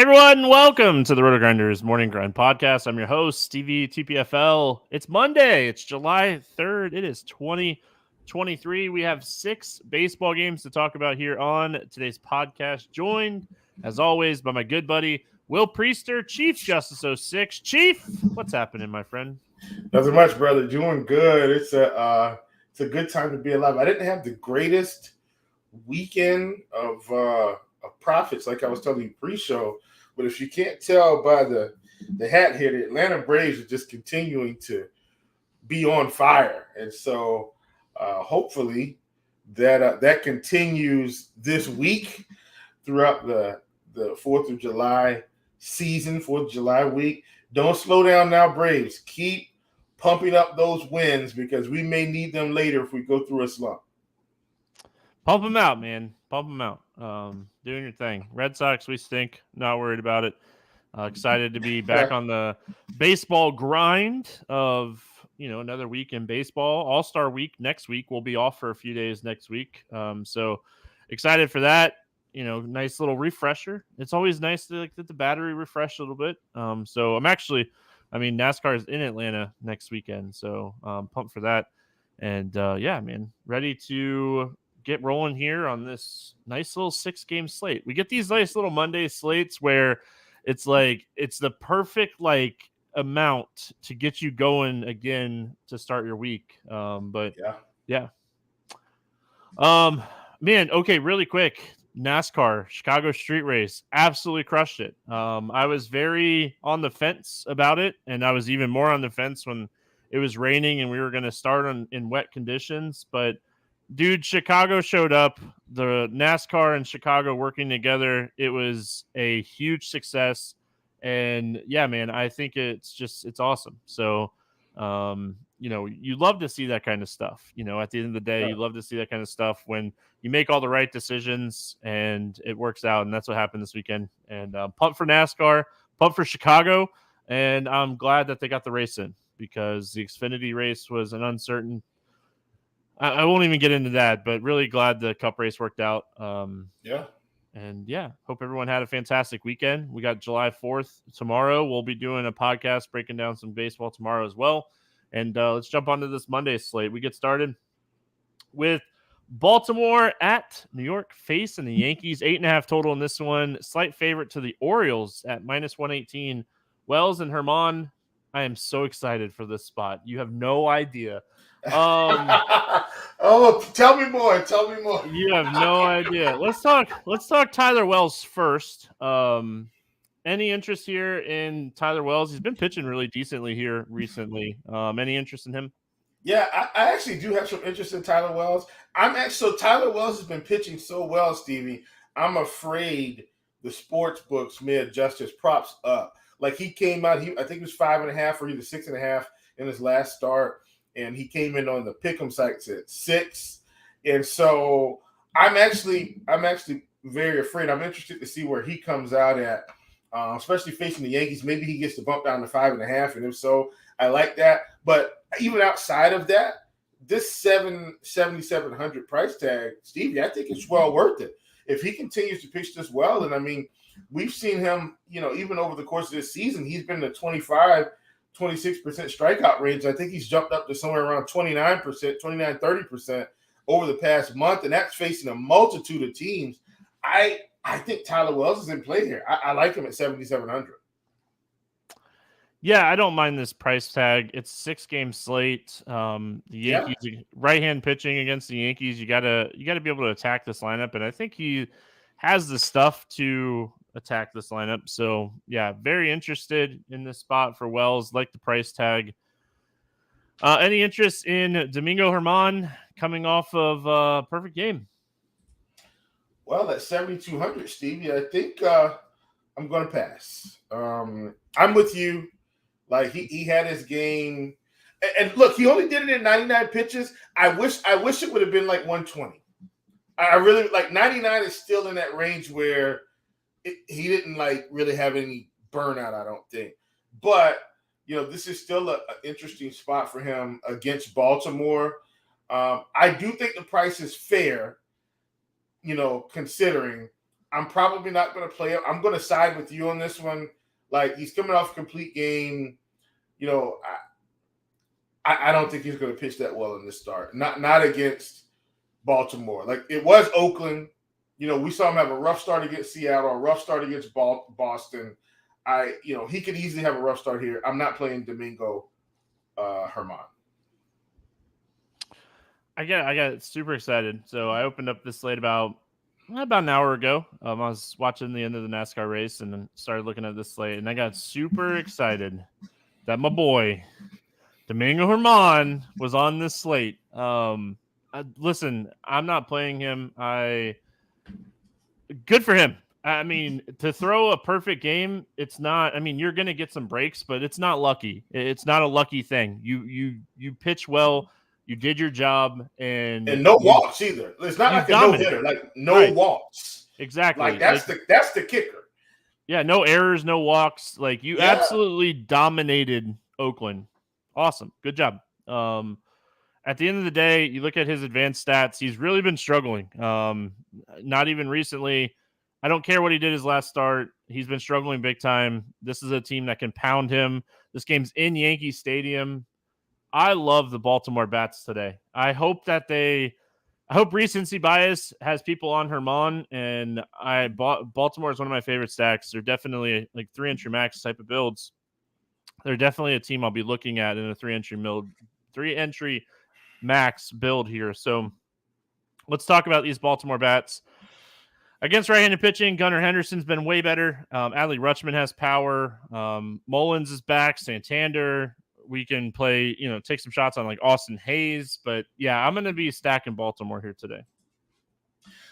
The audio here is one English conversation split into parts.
everyone, welcome to the RotoGrinders Morning Grind Podcast. I'm your host, Stevietpfl. It's Monday. It's July 3rd. It is 2023. We have 6 baseball games to talk about here on today's podcast. Joined, as always, by my good buddy, Will Priester, ChiefJustice06. Chief, what's happening, my friend? Nothing much, brother. Doing good. It's a good time to be alive. I didn't have the greatest weekend of profits, like I was telling you pre-show. But if you can't tell by the hat here, the Atlanta Braves are just continuing to be on fire, and so hopefully that continues this week throughout the 4th of July season, 4th of July week. Don't slow down now, Braves. Keep pumping up those wins because we may need them later if we go through a slump. Pump them out, man. Pump them out. Doing your thing. Red Sox, we stink. Not worried about it. Excited to be back on the baseball grind of, another week in baseball. All-Star week next week. We'll be off for a few days next week. So excited for that. Nice little refresher. It's always nice to get the battery refreshed a little bit. So NASCAR is in Atlanta next weekend. So pumped for that. And man, ready to get rolling here on this nice little 6-game slate. We get these nice little Monday slates where it's the perfect amount to get you going again to start your week. Okay, really quick. NASCAR Chicago Street Race absolutely crushed it. I was very on the fence about it, and I was even more on the fence when it was raining and we were going to start in wet conditions, but dude, Chicago showed up. The NASCAR and Chicago working together. It was a huge success. And yeah, man, I think it's awesome. So, you love to see that kind of stuff. At the end of the day, you love to see that kind of stuff when you make all the right decisions and it works out. And that's what happened this weekend. And pumped for NASCAR, pumped for Chicago. And I'm glad that they got the race in because the Xfinity race was an uncertain. I won't even get into that, but really glad the Cup race worked out. Hope everyone had a fantastic weekend. We got July 4th tomorrow. We'll be doing a podcast breaking down some baseball tomorrow as well. And let's jump onto this Monday slate. We get started with Baltimore at New York facing the Yankees. 8.5 total in this one. Slight favorite to the Orioles at -118. Wells and Herman, I am so excited for this spot. You have no idea. Tell me more. You have no idea. Let's talk Tyler Wells first. Any interest here in Tyler Wells? He's been pitching really decently here recently. Any interest in him? Yeah, I actually do have some interest in Tyler Wells. Tyler Wells has been pitching so well, Stevie. I'm afraid the sports books may adjust his props up. Like he came out, I think it was 5.5 or either 6.5 in his last start. And he came in on the pick'em sites at 6. And so I'm actually very afraid. I'm interested to see where he comes out at, especially facing the Yankees. Maybe he gets to bump down to 5.5. And if so, I like that. But even outside of that, this 7,700 price tag, Stevie, I think it's well worth it. If he continues to pitch this well, and we've seen him, even over the course of this season, he's been in the 26% strikeout range. I think he's jumped up to somewhere around 30% over the past month, and that's facing a multitude of teams. I think Tyler Wells is in play here. I like him at 7,700. Yeah, I don't mind this price tag. It's 6-game slate. The Yankees right-hand pitching against the Yankees. You gotta be able to attack this lineup, and I think he has the stuff to attack this lineup. So yeah, very interested in this spot for Wells. Like the price tag. Any interest in Domingo Germán coming off of a perfect game? Well, at 7,200, Stevie, I think I'm going to pass. I'm with you. Like he had his game, and look, he only did it in 99 pitches. I wish it would have been like 120. I really like 99 is still in that range where he didn't really have any burnout, I don't think. But, this is still an interesting spot for him against Baltimore. I do think the price is fair, considering I'm probably not going to play him. I'm going to side with you on this one. Like, he's coming off a complete game. You know, I don't think he's going to pitch that well in this start. Not against Baltimore. Like, it was Oakland. You know, we saw him have a rough start against Seattle, a rough start against Boston. He could easily have a rough start here. I'm not playing Domingo Herman. I got super excited. So I opened up this slate about an hour ago. I was watching the end of the NASCAR race and then started looking at this slate, and I got super excited that my boy Domingo Herman was on this slate. Listen, I'm not playing him. Good for him. I mean, to throw a perfect game, it's not. I mean, you're going to get some breaks, but it's not lucky. It's not a lucky thing. You pitch well. You did your job, and no walks either. It's not like a no hitter. Like no walks. Exactly. Like that's the kicker. Yeah, no errors, no walks. Like you absolutely dominated Oakland. Awesome, good job. At the end of the day, you look at his advanced stats. He's really been struggling. Not even recently. I don't care what he did his last start. He's been struggling big time. This is a team that can pound him. This game's in Yankee Stadium. I love the Baltimore bats today. I hope recency bias has people on Herman, and Baltimore is one of my favorite stacks. They're definitely like 3-entry max type of builds. They're definitely a team I'll be looking at in a 3-entry max build here. So let's talk about these Baltimore bats. Against right-handed pitching, Gunnar Henderson's been way better. Adley Rutschman has power. Mullins is back. Santander. We can play, take some shots on like Austin Hayes. But yeah, I'm going to be stacking Baltimore here today.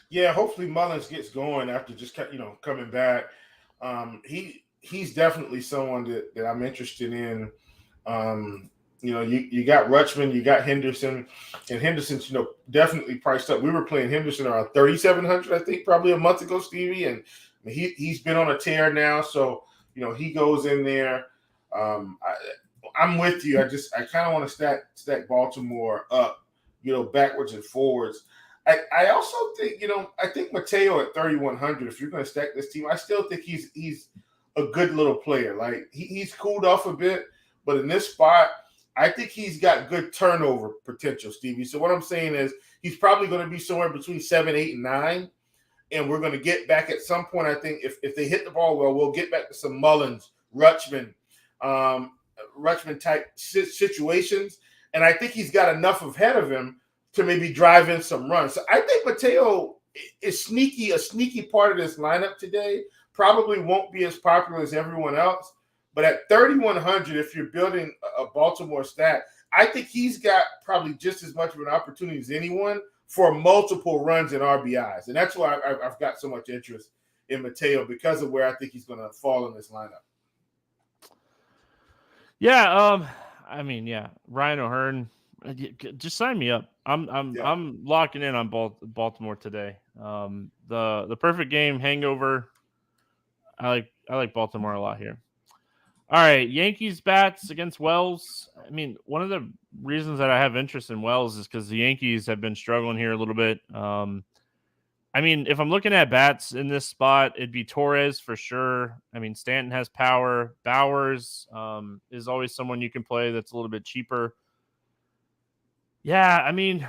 Yeah, hopefully Mullins gets going after just coming back. He's definitely someone that I'm interested in. You got Rutschman, you got Henderson, and Henderson's definitely priced up. We were playing Henderson around 3,700, I think, probably a month ago, Stevie, and he's been on a tear now. So he goes in there. I'm with you. I kind of want to stack Baltimore up, backwards and forwards. I also think, I think Mateo at 3,100, if you're going to stack this team, I still think he's a good little player. Like he's cooled off a bit, but in this spot, I think he's got good turnover potential, Stevie. So what I'm saying is he's probably going to be somewhere between 7, 8, and 9. And we're going to get back at some point. I think if they hit the ball well, we'll get back to some Mullins, Rutschman type situations. And I think he's got enough ahead of him to maybe drive in some runs. So I think Mateo is a sneaky part of this lineup today. Probably won't be as popular as everyone else. But at 3,100, if you're building a Baltimore stack, I think he's got probably just as much of an opportunity as anyone for multiple runs and RBIs. And that's why I've got so much interest in Mateo, because of where I think he's going to fall in this lineup. Yeah, Ryan O'Hearn, just sign me up. I'm locking in on Baltimore today. The perfect game hangover. I like Baltimore a lot here. All right, Yankees bats against Wells. I mean, one of the reasons that I have interest in Wells is because the Yankees have been struggling here a little bit. If I'm looking at bats in this spot, it'd be Torres for sure. I mean, Stanton has power. Bowers is always someone you can play that's a little bit cheaper. Yeah, I mean,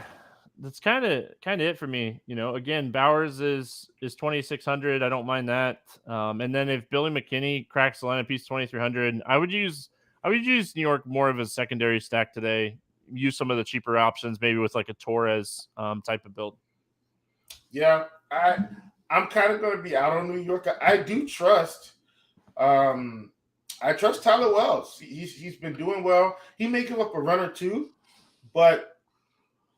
that's kind of it for me. Again, Bowers is 2,600. I don't mind that. And then if Billy McKinney cracks the lineup, he's 2,300. I would use New York more of a secondary stack today. Use some of the cheaper options, maybe with like a Torres type of build. Yeah, I'm kind of going to be out on New York. I do trust. I trust Tyler Wells. He's been doing well. He may give up a run or two, but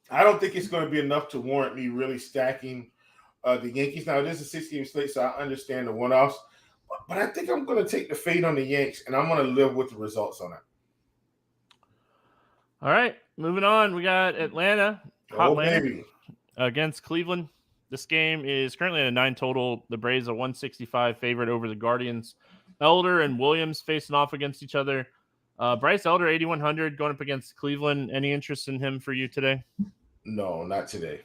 I don't think it's going to be enough to warrant me really stacking the Yankees. Now, it is a 6-game slate, so I understand the one-offs. But I think I'm going to take the fade on the Yanks, and I'm going to live with the results on it. All right, moving on. We got Atlanta. Baby. Against Cleveland. This game is currently at a 9 total. The Braves are 165 favorite over the Guardians. Elder and Williams facing off against each other. Bryce Elder, 8,100, going up against Cleveland. Any interest in him for you today? No, not today.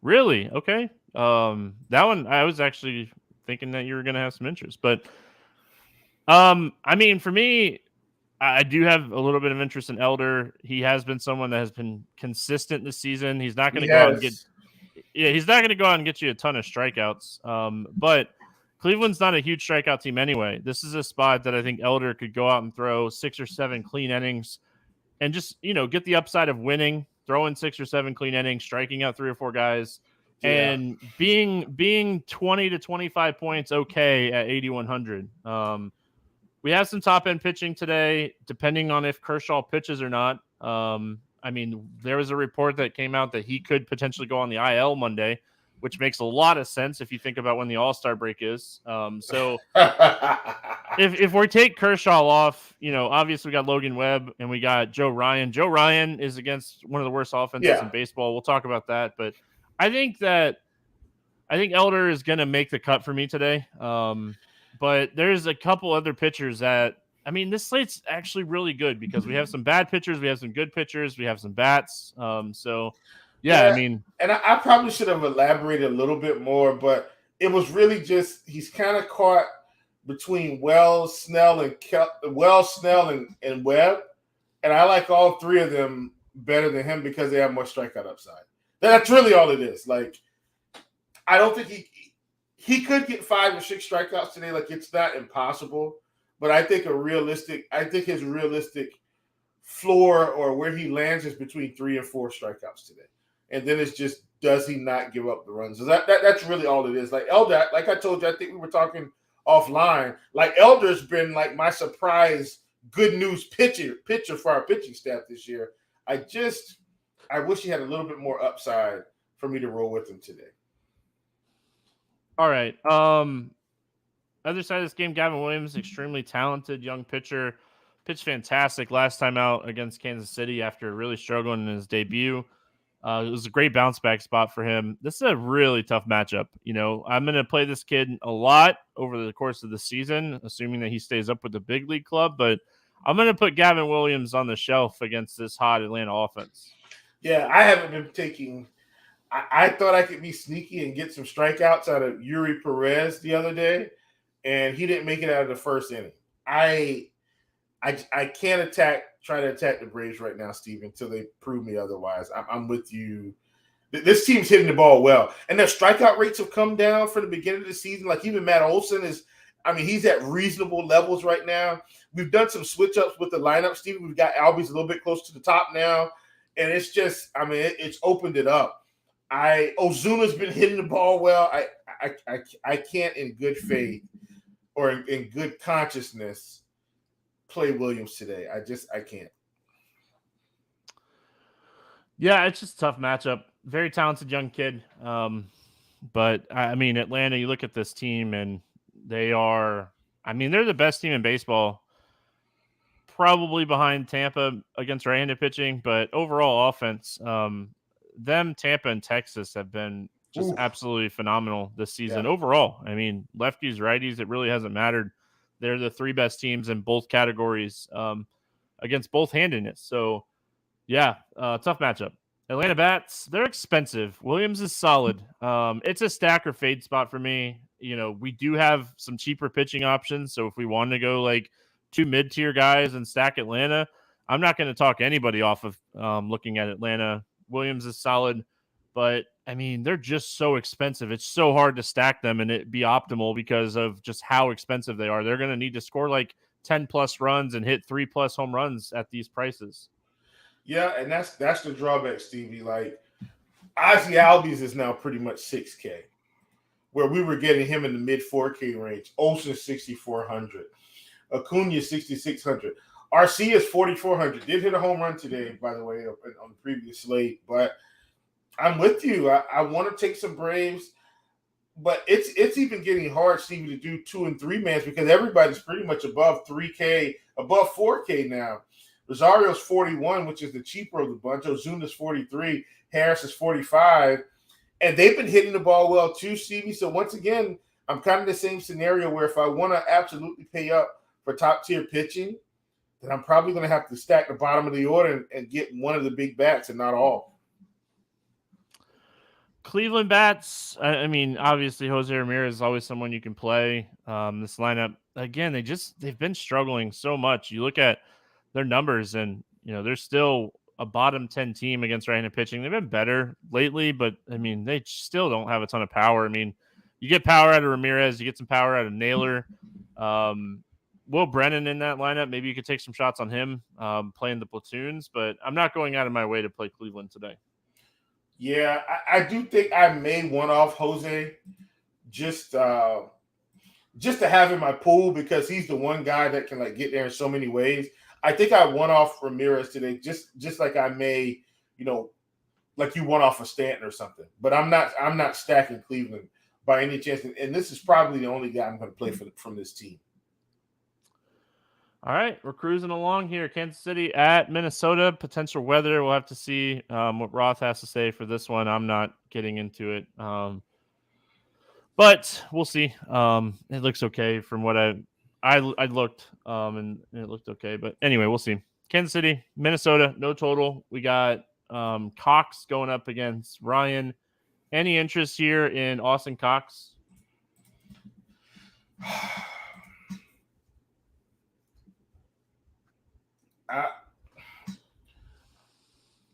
Really? Okay. That one I was actually thinking that you were going to have some interest, but I mean, for me, I do have a little bit of interest in Elder. He has been someone that has been consistent this season. He's not going to go out and get, Yes. yeah, he's not going to go out and get you a ton of strikeouts. But Cleveland's not a huge strikeout team anyway. This is a spot that I think Elder could go out and throw 6 or 7 clean innings and just, get the upside of winning, throwing 6 or 7 clean innings, striking out 3 or 4 guys, Yeah. and being 20 to 25 points okay at 8,100. We have some top end pitching today, depending on if Kershaw pitches or not. I mean, there was a report that came out that he could potentially go on the IL Monday, which makes a lot of sense if you think about when the All-Star break is. So if we take Kershaw off, obviously we got Logan Webb and we got Joe Ryan. Joe Ryan is against one of the worst offenses in Yeah. baseball. We'll talk about that, but I think Elder is going to make the cut for me today. But there's a couple other pitchers that, I mean, this slate's actually really good because we have some bad pitchers, we have some good pitchers, we have some bats. So, yeah, I Yeah. mean, And I probably should have elaborated a little bit more, but it was really just he's kind of caught between Wells, Snell, and Webb. And I like all three of them better than him because they have more strikeout upside. That's really all it is. Like, I don't think he could get 5 or 6 strikeouts today. Like, it's not impossible, but I think his realistic floor or where he lands is between 3 and 4 strikeouts today. And then it's just, does he not give up the runs? So that's really all it is. Like Elder, like I told you, I think we were talking offline. Like Elder's been like my surprise good news pitcher for our pitching staff this year. I wish he had a little bit more upside for me to roll with him today. all right. Other side of this game, Gavin Williams, extremely talented young pitcher, pitched fantastic last time out against Kansas City after really struggling in his debut. It was a great bounce back spot for him. This is a really tough matchup. I'm going to play this kid a lot over the course of the season, assuming that he stays up with the big league club. But I'm going to put Gavin Williams on the shelf against this hot Atlanta offense. Yeah, I haven't been taking. I thought I could be sneaky and get some strikeouts out of Yuri Perez the other day, and he didn't make it out of the first inning. I can't try to attack the Braves right now, Steve, until they prove me otherwise. I'm with you. This team's hitting the ball well, and their strikeout rates have come down from the beginning of the season. Like even Matt Olson he's at reasonable levels right now. We've done some switch ups with the lineup, Steve. We've got Albies a little bit close to the top now, and it's just, it's opened it up. Ozuna's been hitting the ball well. I can't in good faith or in good consciousness play Williams today. I can't. Yeah, it's just a tough matchup. Very talented young kid. But I mean, Atlanta, you look at this team and they're the best team in baseball, probably behind Tampa against right-handed pitching, but overall offense, Tampa and Texas have been just absolutely phenomenal this season. Yeah. Overall. I mean, lefties, righties, it really hasn't mattered. They're the 3 best teams in both categories against both handedness. So, yeah, tough matchup. Atlanta bats, they're expensive. Williams is solid. It's a stack or fade spot for me. We do have some cheaper pitching options. So if we want to go like 2 mid-tier guys and stack Atlanta, I'm not going to talk anybody off of looking at Atlanta. Williams is solid, but I mean, they're just so expensive. It's so hard to stack them and it be optimal because of just how expensive they are. They're going to need to score like 10 plus runs and hit 3+ home runs at these prices. Yeah, and that's the drawback, Stevie. Like Ozzy Albies is now pretty much 6K, where we were getting him in the mid 4K range. Olsen 6,400, Acuna 6,600, RC is 4,400. Did hit a home run today, by the way, on the previous slate. But I'm with you. I want to take some Braves, but it's even getting hard, Stevie, to do 2 and 3 mans because everybody's pretty much above 3K, above 4K now. Rosario's 41, which is the cheaper of the bunch. Ozuna's 43. Harris is 45. And they've been hitting the ball well too, Stevie. So once again, I'm kind of the same scenario where if I want to absolutely pay up for top-tier pitching, then I'm probably going to have to stack the bottom of the order and get one of the big bats and not all. Cleveland bats. I mean, obviously Jose Ramirez is always someone you can play. This lineup again, they've been struggling so much. You look at their numbers, and they're still a bottom 10 team against right-handed pitching. They've been better lately, but I mean, they still don't have a ton of power. I mean, you get power out of Ramirez, you get some power out of Naylor. Will Brennan in that lineup, maybe you could take some shots on him playing the platoons, but I'm not going out of my way to play Cleveland today. Yeah, I do think I may one off Jose just to have in my pool because he's the one guy that can get there in so many ways. I think I one off Ramirez today, just like I may, like you one off a Stanton or something. But I'm not stacking Cleveland by any chance, and this is probably the only guy I'm going to play from this team. All right, we're cruising along here. Kansas City at Minnesota. Potential weather. We'll have to see what Roth has to say for this one. I'm not getting into it, but we'll see. It looks okay from what I looked, and it looked okay. But anyway, we'll see. Kansas City, Minnesota, no total. We got Cox going up against Ryan. Any interest here in Austin Cox?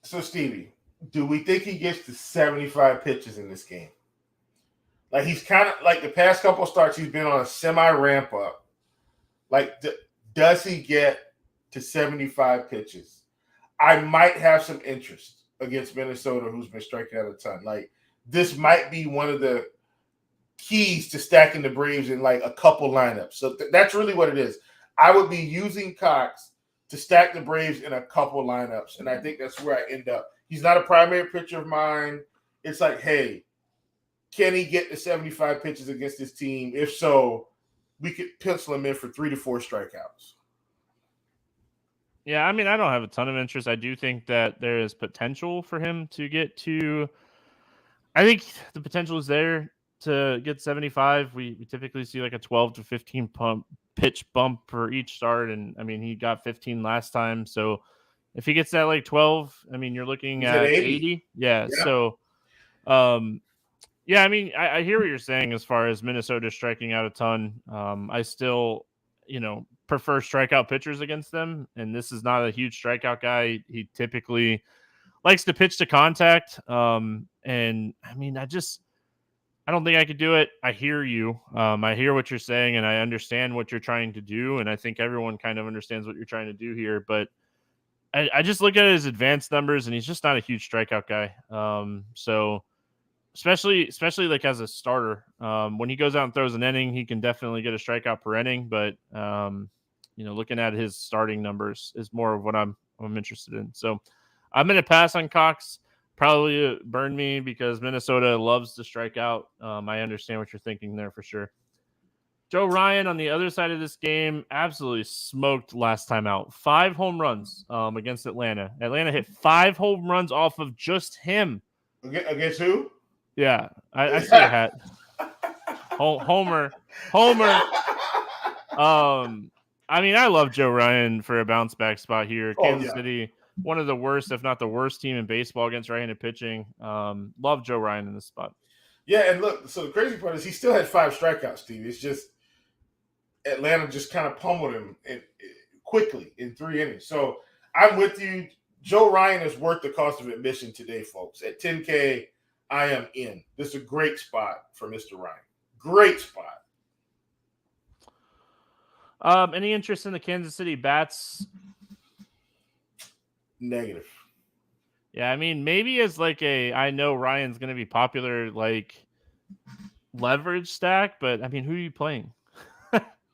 So, Stevie, do we think he gets to 75 pitches in this game? He's kind of the past couple starts, he's been on a semi ramp up. Does he get to 75 pitches? I might have some interest against Minnesota, who's been striking out a ton. This might be one of the keys to stacking the Braves in a couple lineups. So that's really what it is. I would be using Cox to stack the Braves in a couple lineups, and I think that's where I end up. He's not a primary pitcher of mine. It's hey, can he get to 75 pitches against this team? If so, we could pencil him in for 3 to 4 strikeouts. Yeah, I mean, I don't have a ton of interest. I do think that there is potential for him to get to – I think the potential is there to get 75. We typically see a 12 to 15 pitch bump for each start, and, I mean, he got 15 last time. So if he gets that 12, I mean, you're looking at 80. Yeah, so yeah, I mean, I hear what you're saying as far as Minnesota striking out a ton. I still, prefer strikeout pitchers against them, and this is not a huge strikeout guy. He typically likes to pitch to contact, and I mean, I don't think I could do it. I hear you. I hear what you're saying, and I understand what you're trying to do, and I think everyone kind of understands what you're trying to do here, but I just look at his advanced numbers, and he's just not a huge strikeout guy. So especially as a starter, when he goes out and throws an inning, he can definitely get a strikeout per inning. But looking at his starting numbers is more of what I'm interested in. So I'm going to pass on Cox. Probably burn me because Minnesota loves to strike out. I understand what you're thinking there for sure. Joe Ryan on the other side of this game absolutely smoked last time out. 5 home runs against Atlanta. Atlanta hit 5 home runs off of just him. Against who? Yeah, I see a hat. Homer. I mean, I love Joe Ryan for a bounce back spot here. Kansas City, one of the worst, if not the worst team in baseball against right-handed pitching. Love Joe Ryan in this spot. Yeah, and look, so the crazy part is he still had 5 strikeouts, Steve. It's just Atlanta just kind of pummeled him quickly in 3 innings. So I'm with you. Joe Ryan is worth the cost of admission today, folks. At $10K, I am in. This is a great spot for Mr. Ryan. Great spot. Any interest in the Kansas City bats? Negative. Yeah, I mean, maybe as I know Ryan's going to be popular, leverage stack, but I mean, who are you playing?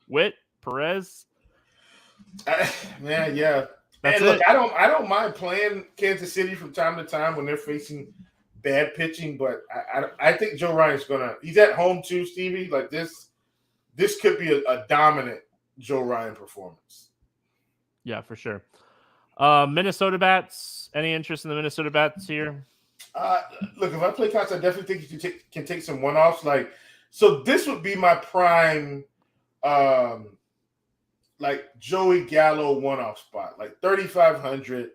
Witt, Perez? Man, yeah. That's and look, it. I don't mind playing Kansas City from time to time when they're facing bad pitching, but I think Joe Ryan's he's at home too, Stevie. This could be a dominant Joe Ryan performance. Yeah, for sure. Minnesota bats. Any interest in the Minnesota bats here? Look, if I play Cox, I definitely think you can take some one-offs. So this would be my prime, Joey Gallo one-off spot, 3,500.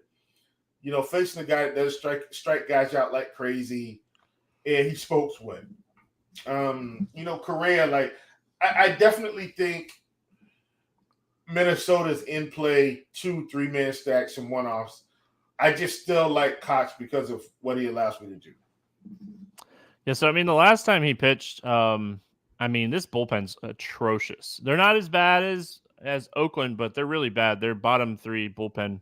Facing a guy that does strike guys out like crazy. and he smokes win. Correa, like I definitely think Minnesota's in play 2-3-man stacks and one-offs. I just still like Cox because of what he allows me to do. Yeah, so I mean, the last time he pitched, this bullpen's atrocious. They're not as bad as Oakland, but they're really bad. They're bottom 3 bullpen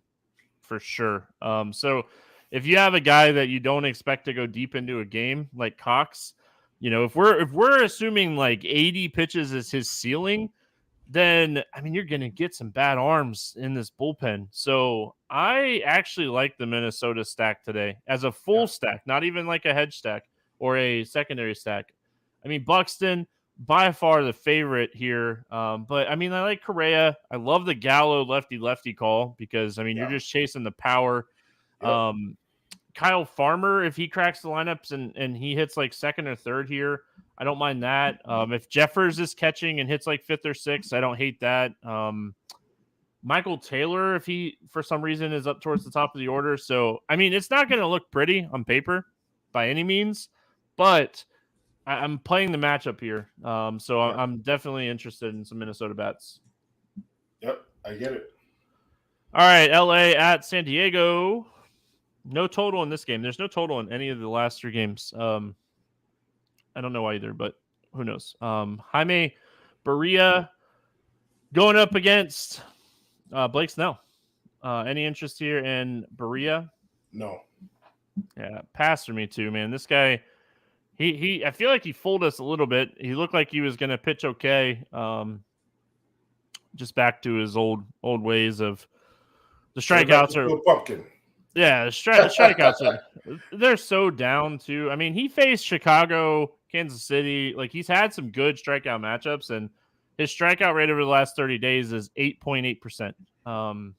for sure. So if you have a guy that you don't expect to go deep into a game like Cox, if we're assuming like 80 pitches is his ceiling, then you're going to get some bad arms in this bullpen. So I actually like the Minnesota stack today as a full stack, not even like a hedge stack or a secondary stack. Buxton by far the favorite here. But I like Correa. I love the Gallo lefty call because you're just chasing the power. Yep. Kyle Farmer, if he cracks the lineups and he hits like second or third here, I don't mind that. If Jeffers is catching and hits like fifth or sixth, I don't hate that. Michael Taylor, if he for some reason is up towards the top of the order. So, it's not going to look pretty on paper by any means, but I'm playing the matchup here. I'm definitely interested in some Minnesota bats. Yep, I get it. All right, LA at San Diego. No total in this game. There's no total in any of the last 3 games. I don't know why either, but who knows? Jaime Barria going up against Blake Snell. Any interest here in Barria? No. Yeah, pass for me too, man. This guy, I feel like he fooled us a little bit. He looked like he was going to pitch okay. Just back to his old ways of the strikeouts are pumpkin. Yeah, the strikeouts they're so down too. He faced Chicago, Kansas City. Like he's had some good strikeout matchups, and his strikeout rate over the last 30 days is 8.8%.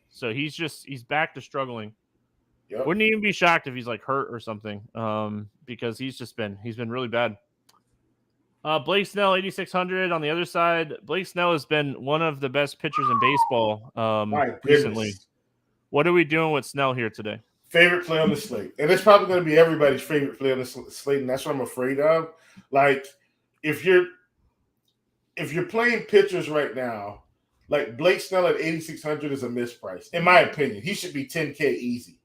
So he's back to struggling. Yep. Wouldn't even be shocked if he's like hurt or something. Because he's been really bad. Blake Snell, 8,600 on the other side. Blake Snell has been one of the best pitchers in baseball recently. What are we doing with Snell here today? Favorite play on the slate. And it's probably going to be everybody's favorite play on the slate, and that's what I'm afraid of. Like, if you're playing pitchers right now, like Blake Snell at 8,600 is a misprice, in my opinion. He should be 10K easy.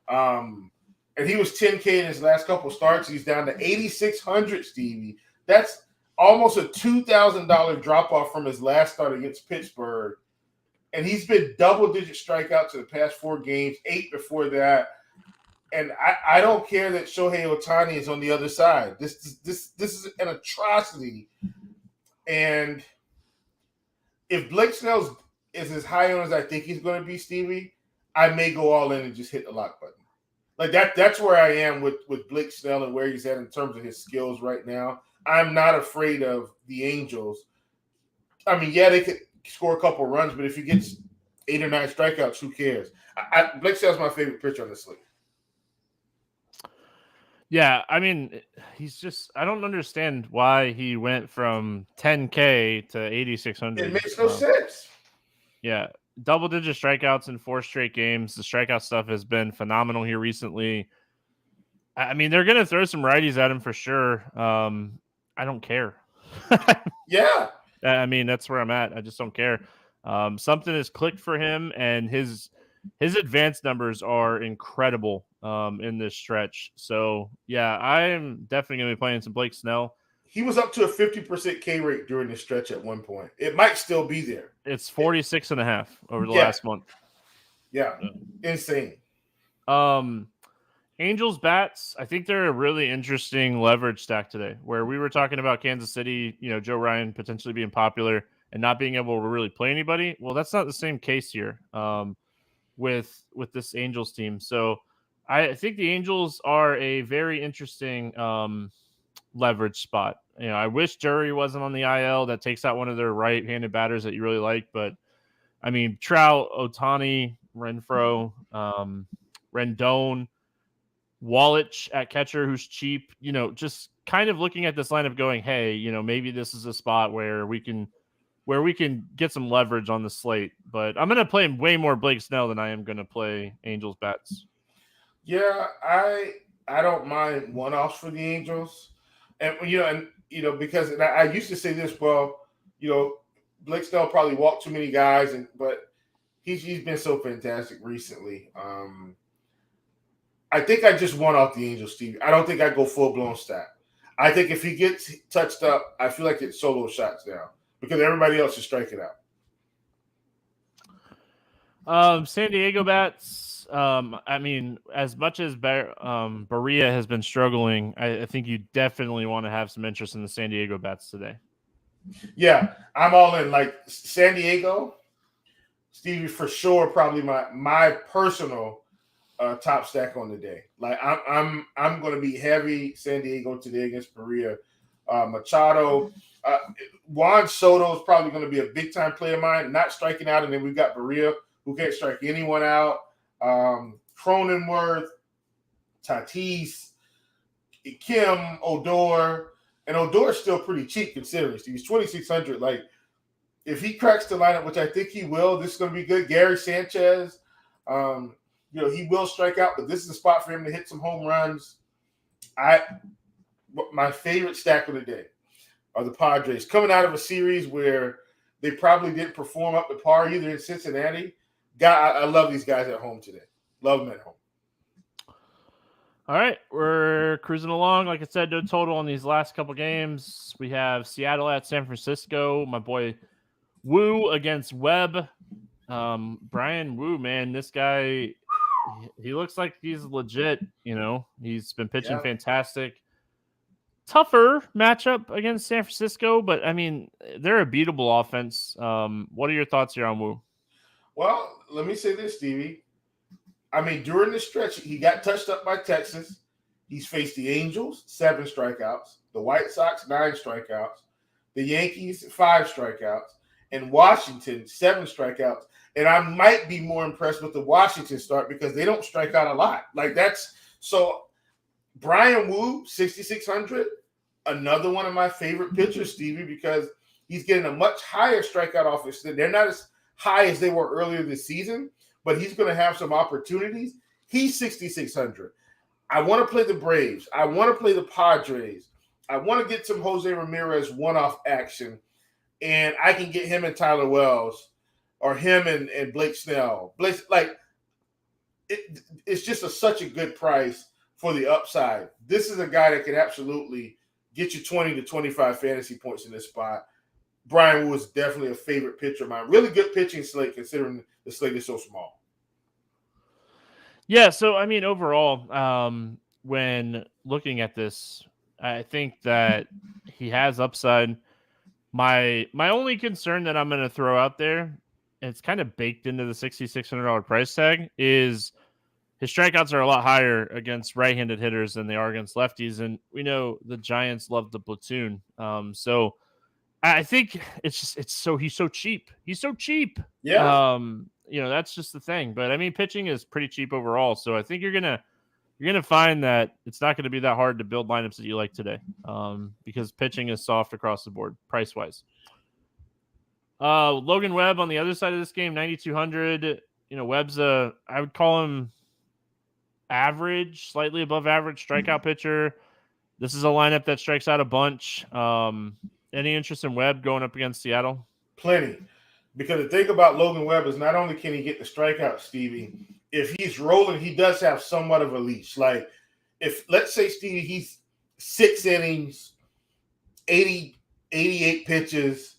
And he was 10K in his last couple starts. He's down to 8,600, Stevie. That's almost a $2,000 drop-off from his last start against Pittsburgh. And he's been double-digit strikeouts in the past 4 games, 8 before that. And I don't care that Shohei Ohtani is on the other side. This is an atrocity. And if Blake Snell is as high on as I think he's going to be, Stevie, I may go all in and just hit the lock button. Like that's where I am with Blake Snell and where he's at in terms of his skills right now. I'm not afraid of the Angels. They could score a couple runs, but if he gets 8 or 9 strikeouts, who cares? Blake Snell's my favorite pitcher on this league. Yeah, he's just – I don't understand why he went from 10K to 8,600. It makes no sense. Yeah, double-digit strikeouts in 4 straight games. The strikeout stuff has been phenomenal here recently. They're going to throw some righties at him for sure. I don't care. Yeah. That's where I'm at. I just don't care. Something has clicked for him, and his advanced numbers are incredible in this stretch. So, yeah, I'm definitely going to be playing some Blake Snell. He was up to a 50% K rate during this stretch at one point. It might still be there. It's 46.5 over the last month. Yeah, insane. Angels bats, I think they're a really interesting leverage stack today, where we were talking about Kansas City, Joe Ryan potentially being popular and not being able to really play anybody. Well, that's not the same case here with this Angels team. So I think the Angels are a very interesting leverage spot. I wish Jury wasn't on the IL. That takes out one of their right-handed batters that you really like. But, Trout, Ohtani, Renfroe, Rendon, Wallach at catcher who's cheap, just kind of looking at this lineup going, hey, maybe this is a spot where we can get some leverage on the slate. But I'm going to play way more Blake Snell than I am going to play Angels bats. Yeah, I don't mind one-offs for the Angels, and because I used to say this. Well, Blake Snell probably walked too many guys, but he's been so fantastic recently. I think I just want off the Angels, Steve. I don't think I go full-blown stack. I think if he gets touched up, I feel like it's solo shots now because everybody else is striking out. San Diego bats. I mean, as much as Barria has been struggling, I think you definitely want to have some interest in the San Diego bats today. Yeah, I'm all in. Like San Diego, Stevie, for sure, probably my personal top stack on the day. Like I'm going to be heavy San Diego today against Barria. Machado, Juan Soto is probably going to be a big time play of mine. Not striking out, and then we've got Barria who can't strike anyone out. Cronenworth, Tatis, Kim, Odor, and Odor is still pretty cheap considering he's 2,600. Like if he cracks the lineup, which I think he will, this is going to be good. Gary Sanchez, he will strike out, but this is a spot for him to hit some home runs. My favorite stack of the day are the Padres coming out of a series where they probably didn't perform up to par either in Cincinnati. I love these guys at home today. Love them at home. All right, we're cruising along. Like I said, no total on these last couple games. We have Seattle at San Francisco. My boy Wu against Webb. Brian Wu, man, this guy, he looks like he's legit. He's been pitching fantastic. Tougher matchup against San Francisco, but I mean, they're a beatable offense. What are your thoughts here on Wu? Well, let me say this, Stevie. I mean, during the stretch, he got touched up by Texas. He's faced the Angels, 7 strikeouts, the White Sox, 9 strikeouts, the Yankees, 5 strikeouts, and Washington, 7 strikeouts. And I might be more impressed with the Washington start because they don't strike out a lot. So Brian Wu, 6,600, another one of my favorite pitchers, Stevie, because he's getting a much higher strikeout offense. They're not as high as they were earlier this season, but he's going to have some opportunities. He's 6,600. I want to play the Braves. I want to play the Padres. I want to get some Jose Ramirez one-off action, and I can get him and Tyler Wells or him and Blake Snell. It's just such a good price for the upside. This is a guy that can absolutely get you 20 to 25 fantasy points in this spot. Brian Wu is definitely a favorite pitcher of mine. Really good pitching slate considering the slate is so small. Yeah, so I mean, overall, when looking at this, I think that he has upside. My only concern that I'm going to throw out there, and it's kind of baked into the $6,600 price tag, is his strikeouts are a lot higher against right-handed hitters than they are against lefties, and we know the Giants love the platoon. So I think he's so cheap. He's so cheap. Yeah. That's just the thing. But I mean, pitching is pretty cheap overall. So I think you're gonna find that it's not going to be that hard to build lineups that you like today, because pitching is soft across the board, price wise. Logan Webb on the other side of this game, 9,200. Webb's I would call him average, slightly above average strikeout pitcher. This is a lineup that strikes out a bunch. Any interest in Webb going up against Seattle? Plenty. Because the thing about Logan Webb is not only can he get the strikeout, Stevie, if he's rolling, he does have somewhat of a leash. Like, if, let's say, Stevie, he's 6 innings, 88 pitches,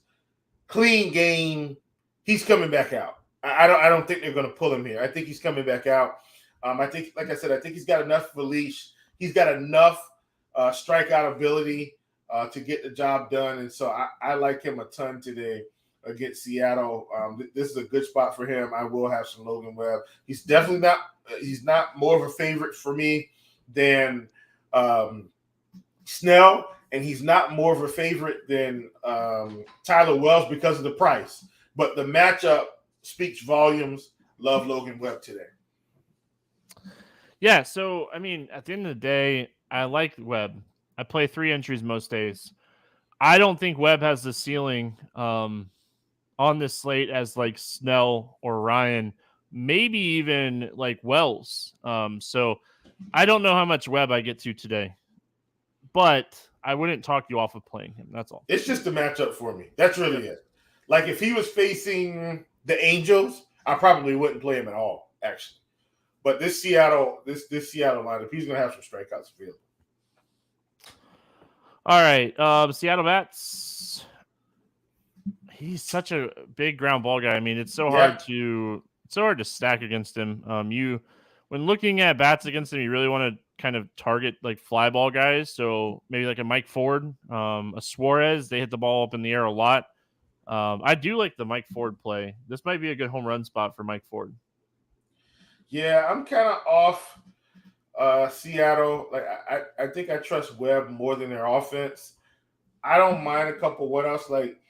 clean game, he's coming back out. I don't think they're going to pull him here. I think he's coming back out. I think, like I said, I think he's got enough of a leash. He's got enough strikeout ability to get the job done. And so I like him a ton today against Seattle. This is a good spot for him. I will have some Logan Webb. He's definitely not more of a favorite for me than Snell, and he's not more of a favorite than Tyler Wells because of the price. But the matchup speaks volumes. Love Logan Webb today. Yeah, so, I mean, at the end of the day, I like Webb. I play 3 entries most days. I don't think Webb has the ceiling on this slate as like Snell or Ryan, maybe even like Wells. So I don't know how much Webb I get to today, but I wouldn't talk you off of playing him. That's all. It's just a matchup for me. That's really it. Like if he was facing the Angels, I probably wouldn't play him at all, actually. But this Seattle lineup, he's going to have some strikeouts available. All right, Seattle bats. He's such a big ground ball guy. I mean, it's so hard to stack against him. When looking at bats against him, you really want to kind of target like fly ball guys. So maybe like a Mike Ford, a Suarez. They hit the ball up in the air a lot. I do like the Mike Ford play. This might be a good home run spot for Mike Ford. Yeah, I'm kind of off Seattle. Like I think I trust Webb more than their offense. I don't mind a couple. What else? Like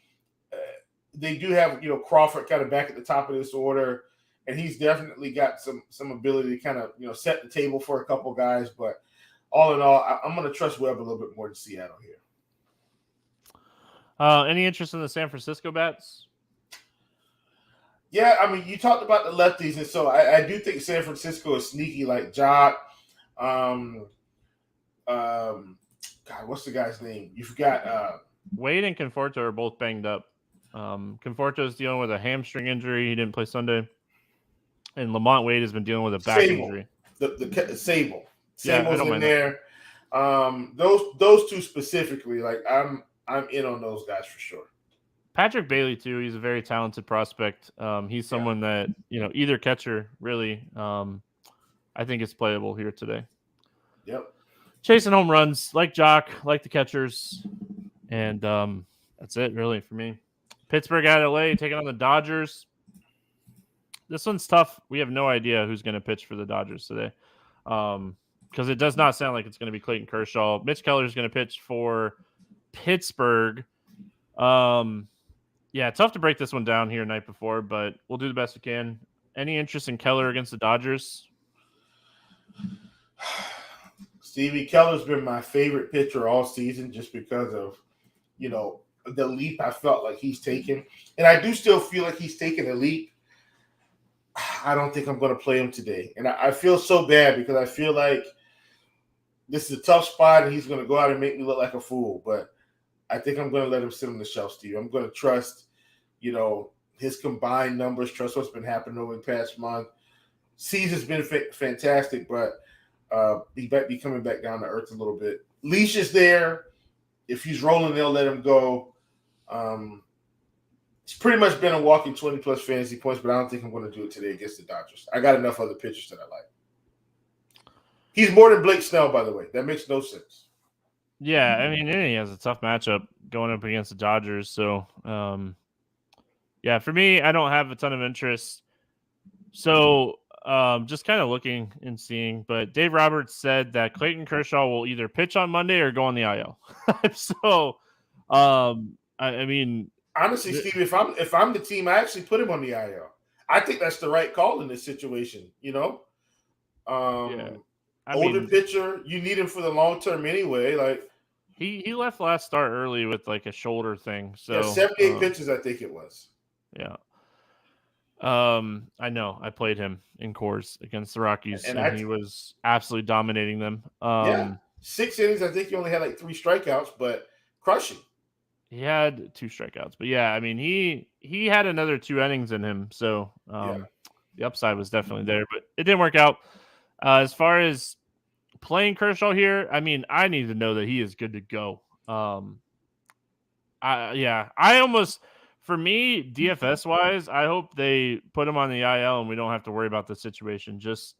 they do have Crawford kind of back at the top of this order, and he's definitely got some ability to kind of set the table for a couple guys. But all in all, I'm going to trust Webb a little bit more than Seattle here. Any interest in the San Francisco bats? Yeah, I mean, you talked about the lefties, and so I do think San Francisco is sneaky, like Jock. God, what's the guy's name? You forgot. Wade and Conforto are both banged up. Conforto is dealing with a hamstring injury. He didn't play Sunday. And Lamont Wade has been dealing with a back injury. The Sable. Yeah, Sable's in there. Those two specifically, like I'm in on those guys for sure. Patrick Bailey too. He's a very talented prospect. He's someone that either catcher really. I think it's playable here today. Yep. Chasing home runs like Jock, like the catchers, and that's it really for me. Pittsburgh at LA taking on the Dodgers. This one's tough. We have no idea who's going to pitch for the Dodgers today, because it does not sound like it's going to be Clayton Kershaw. Mitch Keller is going to pitch for Pittsburgh. Yeah, tough to break this one down here night before, but we'll do the best we can. Any interest in Keller against the Dodgers? Stevie, Keller's been my favorite pitcher all season just because of, the leap I felt like he's taken. And I do still feel like he's taken a leap. I don't think I'm going to play him today. And I feel so bad because I feel like this is a tough spot and he's going to go out and make me look like a fool. But I think I'm going to let him sit on the shelf, Steve. I'm going to trust, his combined numbers, trust what's been happening over the past month. Season's been fantastic, but he might be coming back down to earth a little bit. Leash is there. If he's rolling, they'll let him go. It's pretty much been a walking 20-plus fantasy points, but I don't think I'm going to do it today against the Dodgers. I got enough other pitchers that I like. He's more than Blake Snell, by the way. That makes no sense. Yeah, I mean, he has a tough matchup going up against the Dodgers. So, yeah, for me, I don't have a ton of interest. So, just kind of looking and seeing. But Dave Roberts said that Clayton Kershaw will either pitch on Monday or go on the IL. So, I mean, honestly, Steve, if I'm the team, I actually put him on the IL. I think that's the right call in this situation. Older pitcher, you need him for the long term anyway. Like he left last start early with like a shoulder thing. So 78 pitches, I think it was. Yeah. I know. I played him in Coors against the Rockies, and he was absolutely dominating them. 6 innings. I think he only had like 3 strikeouts, but crushing. He had 2 strikeouts, but yeah, I mean, he had another 2 innings in him, so the upside was definitely there, but it didn't work out. As far as playing Kershaw here, I mean, I need to know that he is good to go. I almost, for me, DFS wise, I hope they put him on the IL and we don't have to worry about the situation. Just,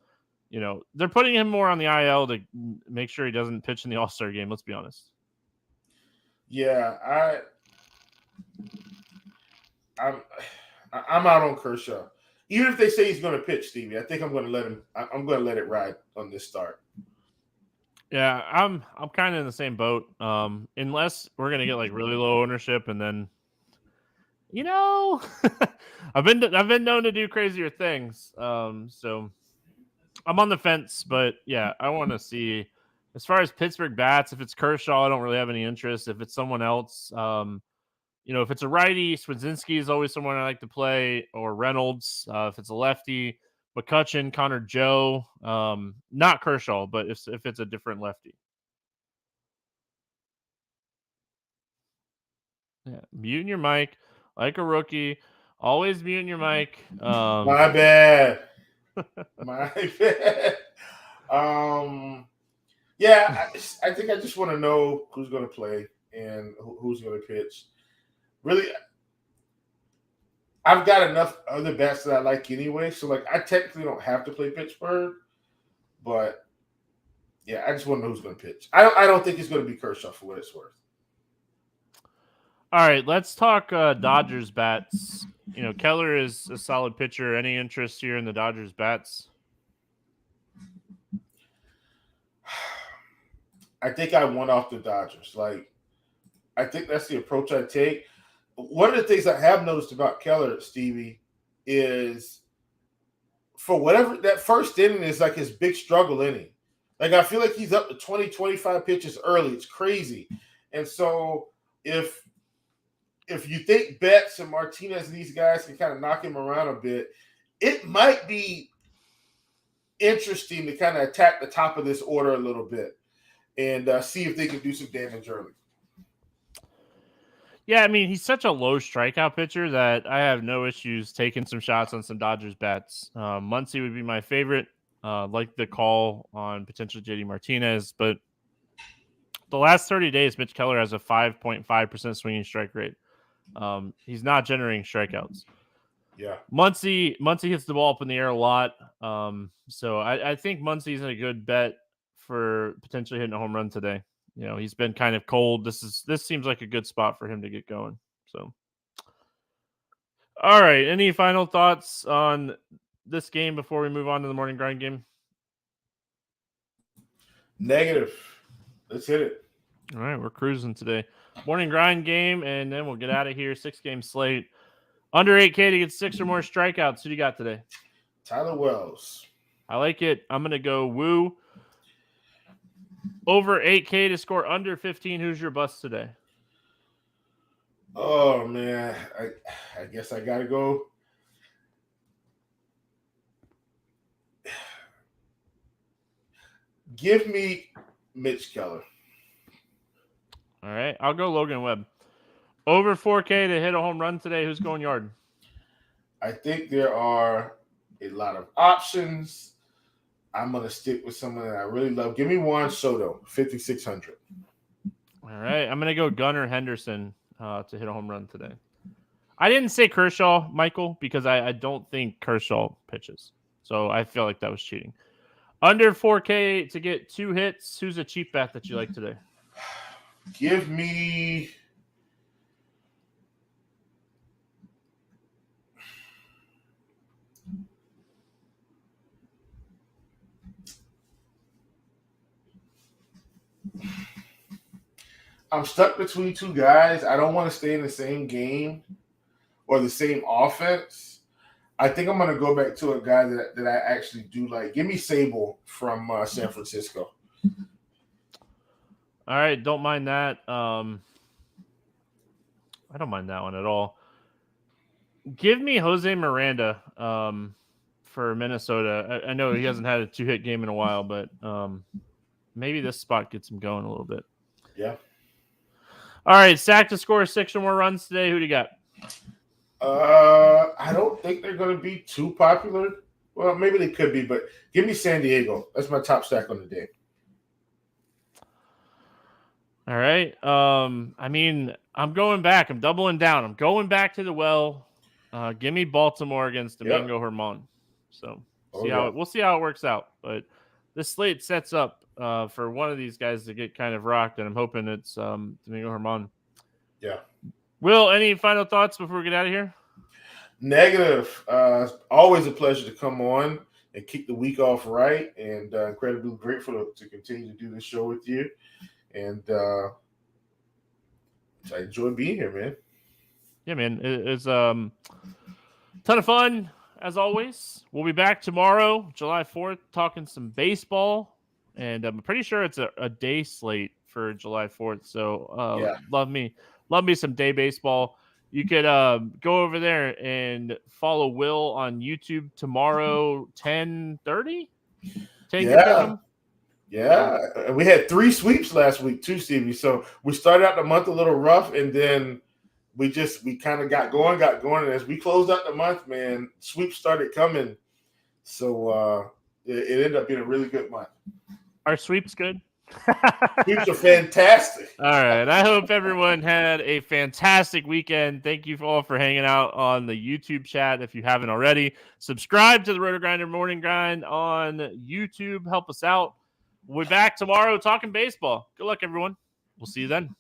they're putting him more on the IL to make sure he doesn't pitch in the All-Star game. Let's be honest. Yeah, I'm out on Kershaw. Even if they say he's going to pitch, Stevie, I think I'm going to let him. I'm going to let it ride on this start. Yeah, I'm kind of in the same boat. Unless we're going to get like really low ownership, and then, I've been known to do crazier things. So I'm on the fence, but yeah, I want to see. As far as Pittsburgh bats, if it's Kershaw, I don't really have any interest. If it's someone else, if it's a righty, Swedzinski is always someone I like to play, or Reynolds. If it's a lefty, McCutchen, Connor Joe, not Kershaw, but if it's a different lefty. Yeah, muting your mic like a rookie. Always muting your mic. My bad. My bad. Yeah, I think I just want to know who's going to play and who's going to pitch. Really, I've got enough other bats that I like anyway, so like I technically don't have to play Pittsburgh, but yeah, I just want to know who's going to pitch. I don't think it's going to be Kershaw for what it's worth. All right, let's talk Dodgers bats. Keller is a solid pitcher. Any interest here in the Dodgers bats? I think I won off the Dodgers. Like, I think that's the approach I take. One of the things I have noticed about Keller, Stevie, is for whatever that first inning is like his big struggle inning. Like, I feel like he's up to 20, 25 pitches early. It's crazy. And so if you think Betts and Martinez and these guys can kind of knock him around a bit, it might be interesting to kind of attack the top of this order a little bit and see if they can do some damage early. Yeah, I mean, he's such a low strikeout pitcher that I have no issues taking some shots on some Dodgers bats. Muncy would be my favorite. Like the call on potentially JD Martinez, but the last 30 days, Mitch Keller has a 5.5% swinging strike rate. He's not generating strikeouts. Yeah. Muncy hits the ball up in the air a lot. So I think Muncy's a good bet for potentially hitting a home run today. He's been kind of cold. This seems like a good spot for him to get going. So, all right. Any final thoughts on this game before we move on to the morning grind game? Negative. Let's hit it. All right, we're cruising today. Morning grind game, and then we'll get out of here. 6-game slate. Under 8K to get 6 or more strikeouts. Who do you got today? Tyler Wells. I like it. I'm going to go Woo. Over 8K to score under 15. Who's your bust today? Oh, man. I guess I got to go. Give me Mitch Keller. All right. I'll go Logan Webb. Over 4K to hit a home run today. Who's going yard? I think there are a lot of options. I'm going to stick with someone that I really love. Give me Juan Soto, 5,600. All right. I'm going to go Gunnar Henderson to hit a home run today. I didn't say Kershaw, Michael, because I don't think Kershaw pitches. So I feel like that was cheating. Under 4K to get 2 hits. Who's a cheap bet that you like today? Give me... I'm stuck between two guys. I don't want to stay in the same game or the same offense. I think I'm going to go back to a guy that I actually do like. Give me Sable from San Francisco. All right, don't mind that. I don't mind that one at all. Give me Jose Miranda for Minnesota. I know he hasn't had a 2-hit game in a while, but maybe this spot gets him going a little bit. Yeah. All right, Sack to score 6 or more runs today. Who do you got? I don't think they're going to be too popular. Well, maybe they could be, but give me San Diego. That's my top stack on the day. All right. I mean, I'm going back. I'm doubling down. I'm going back to the well. Give me Baltimore against Domingo Germán. So we'll see how it works out. But this slate sets up for one of these guys to get kind of rocked, and I'm hoping it's Domingo Germán. Yeah. Will, any final thoughts before we get out of here? Negative. Always a pleasure to come on and kick the week off right, and incredibly grateful to continue to do this show with you. And I enjoy being here, man. Yeah, man. It's a ton of fun, as always. We'll be back tomorrow, July 4th, talking some baseball. And I'm pretty sure it's a day slate for July 4th. So love me some day baseball. You could go over there and follow Will on YouTube tomorrow, 10:30. Take your pick 'em. Yeah. We had 3 sweeps last week too, Stevie. So we started out the month a little rough, and then we kind of got going. And as we closed out the month, man, sweeps started coming. So it ended up being a really good month. Are sweeps good? Sweeps are fantastic. All right. I hope everyone had a fantastic weekend. Thank you all for hanging out on the YouTube chat. If you haven't already, subscribe to the RotoGrinder Morning Grind on YouTube. Help us out. We're back tomorrow talking baseball. Good luck, everyone. We'll see you then.